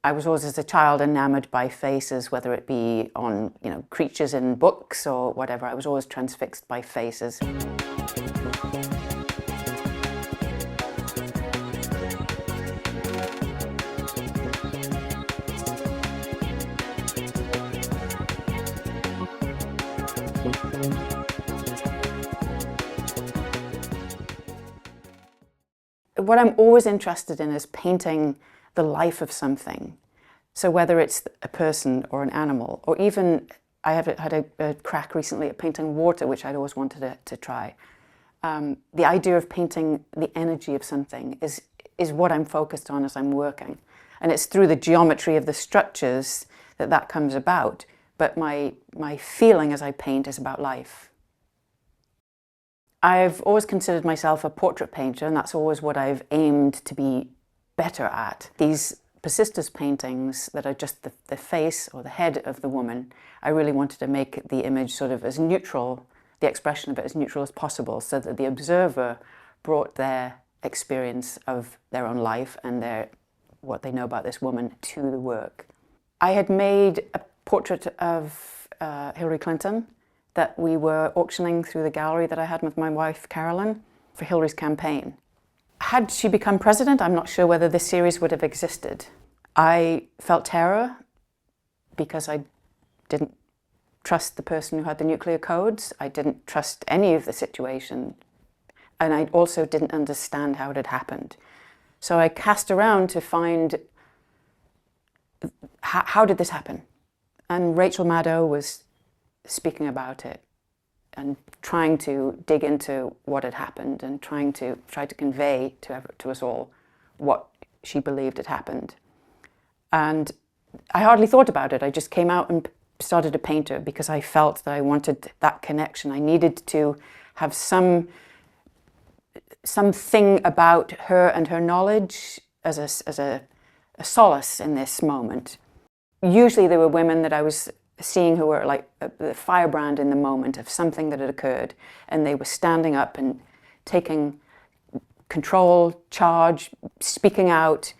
I was always, as a child, enamored by faces, whether it be on, creatures in books or whatever. I was always transfixed by faces. What I'm always interested in is painting the life of something. So whether it's a person or an animal, or even I have had a crack recently at painting water, which I'd always wanted to try. The idea of painting the energy of something is what I'm focused on as I'm working. And it's through the geometry of the structures that comes about. But my feeling as I paint is about life. I've always considered myself a portrait painter, and that's always what I've aimed to be better at. These Persisters paintings that are just the face or the head of the woman, I really wanted to make the image sort of as neutral, the expression of it as neutral as possible, so that the observer brought their experience of their own life and what they know about this woman to the work. I had made a portrait of Hillary Clinton that we were auctioning through the gallery that I had with my wife, Carolyn, for Hillary's campaign. Had she become president, I'm not sure whether this series would have existed. I felt terror because I didn't trust the person who had the nuclear codes. I didn't trust any of the situation. And I also didn't understand how it had happened. So I cast around to find how did this happen? And Rachel Maddow was speaking about it and trying to dig into what had happened and try to convey to us all what she believed had happened. And I hardly thought about it. I just came out and started to paint her because I felt that I wanted that connection. I needed to have something about her and her knowledge as a solace in this moment. Usually there were women that I was seeing who were like the firebrand in the moment of something that had occurred, and they were standing up and taking control, charge, speaking out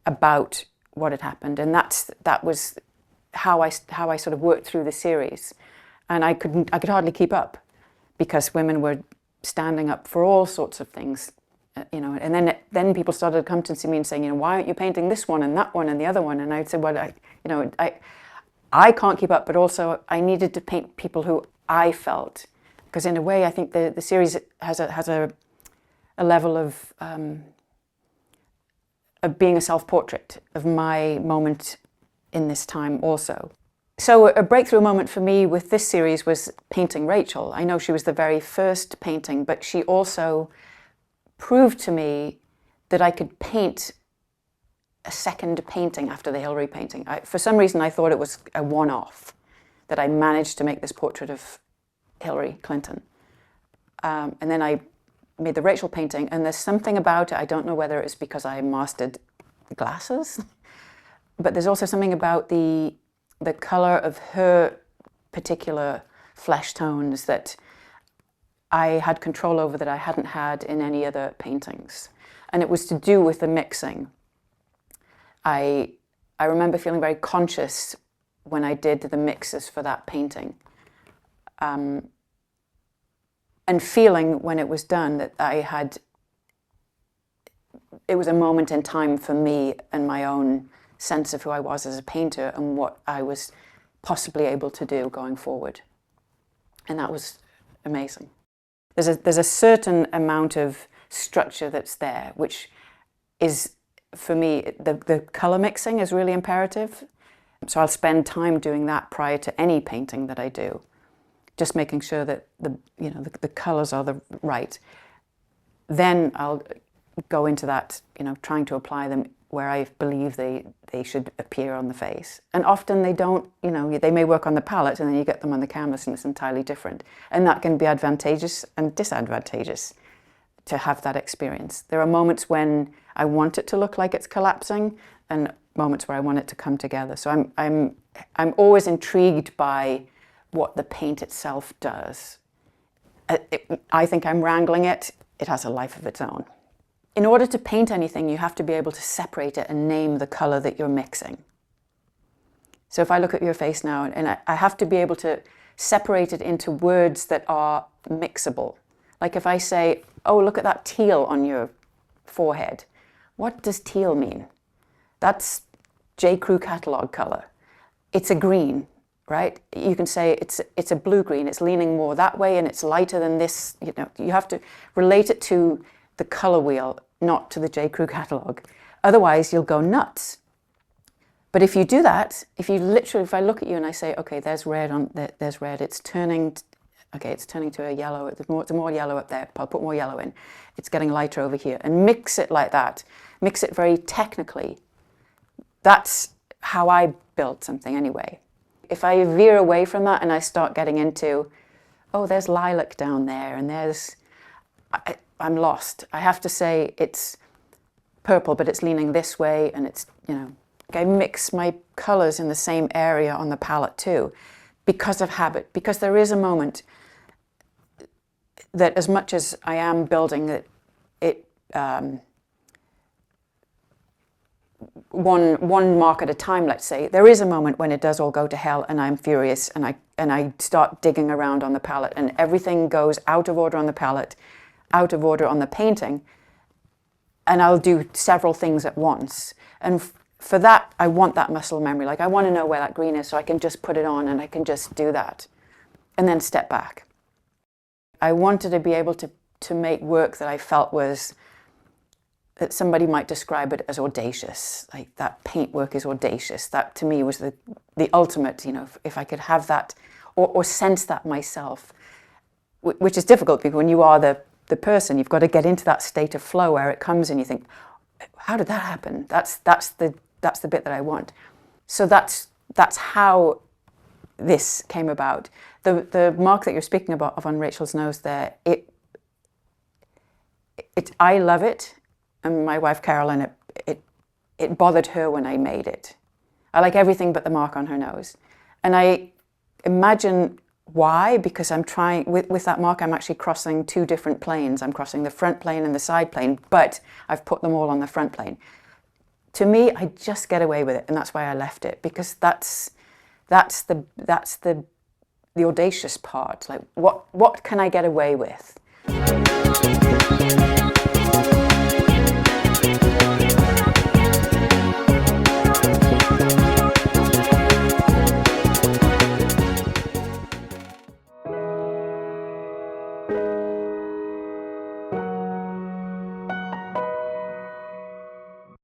about what had happened. And that was how I sort of worked through the series. And I could hardly keep up because women were standing up for all sorts of things, and then people started to come to see me and saying, why aren't you painting this one and that one and the other one? And I'd say, well, I can't keep up, but also I needed to paint people who I felt, because in a way I think the series has a level of being a self-portrait of my moment in this time also. So a breakthrough moment for me with this series was painting Rachel. I know she was the very first painting, but she also proved to me that I could paint a second painting after the Hillary painting. For some reason, I thought it was a one-off, that I managed to make this portrait of Hillary Clinton. And then I made the Rachel painting, and there's something about it, I don't know whether it's because I mastered glasses, but there's also something about the color of her particular flesh tones that I had control over that I hadn't had in any other paintings. And it was to do with the mixing. I remember feeling very conscious when I did the mixes for that painting. And feeling when it was done that it was a moment in time for me and my own sense of who I was as a painter and what I was possibly able to do going forward. And that was amazing. There's a certain amount of structure that's there, which is, for me, the color mixing is really imperative. So I'll spend time doing that prior to any painting that I do, just making sure that the colors are right. Then I'll go into that, trying to apply them where I believe they should appear on the face. And often they don't, they may work on the palette and then you get them on the canvas and it's entirely different. And that can be advantageous and disadvantageous to have that experience. There are moments when I want it to look like it's collapsing and moments where I want it to come together. So I'm always intrigued by what the paint itself does. I think I'm wrangling it. It has a life of its own. in order to paint anything, you have to be able to separate it and name the color that you're mixing. So if I look at your face now, and I have to be able to separate it into words that are mixable. Like if I say, oh, look at that teal on your forehead. What does teal mean? That's J. Crew catalog color. It's a green, right? You can say it's a blue-green. It's leaning more that way and it's lighter than this. You know, you have to relate it to the color wheel, not to the J. Crew catalog. Otherwise, you'll go nuts. But if you do that, if I look at you and I say, okay, there's red there's red. It's turning to a yellow. There's more yellow up there. I'll put more yellow in. It's getting lighter over here, and mix it like that. Mix it very technically. That's how I build something anyway. If I veer away from that and I start getting into, oh, there's lilac down there, and I'm lost. I have to say it's purple, but it's leaning this way, and it's, you know, I mix my colors in the same area on the palette too, because of habit, because there is a moment that as much as I am building it one mark at a time, let's say, there is a moment when it does all go to hell and I'm furious and I start digging around on the palette and everything goes out of order on the palette, out of order on the painting, and I'll do several things at once. And for that, I want that muscle memory. Like, I want to know where that green is so I can just put it on and I can just do that and then step back. I wanted to be able to make work that I felt that somebody might describe it as audacious. Like, that paint work is audacious. That to me was the ultimate, you know, if I could have that or sense that myself, which is difficult because when you are the person, you've got to get into that state of flow where it comes and you think, how did that happen? That's the bit that I want. So that's how this came about. The mark that you're speaking about of on Rachel's nose there, I love it, and my wife Carolyn, it bothered her when I made it. I like everything but the mark on her nose, and I imagine why, because I'm trying with that mark. I'm actually crossing two different planes. I'm crossing the front plane and the side plane, but I've put them all on the front plane. To me, I just get away with it, and that's why I left it, because that's the audacious part. Like, what can I get away with?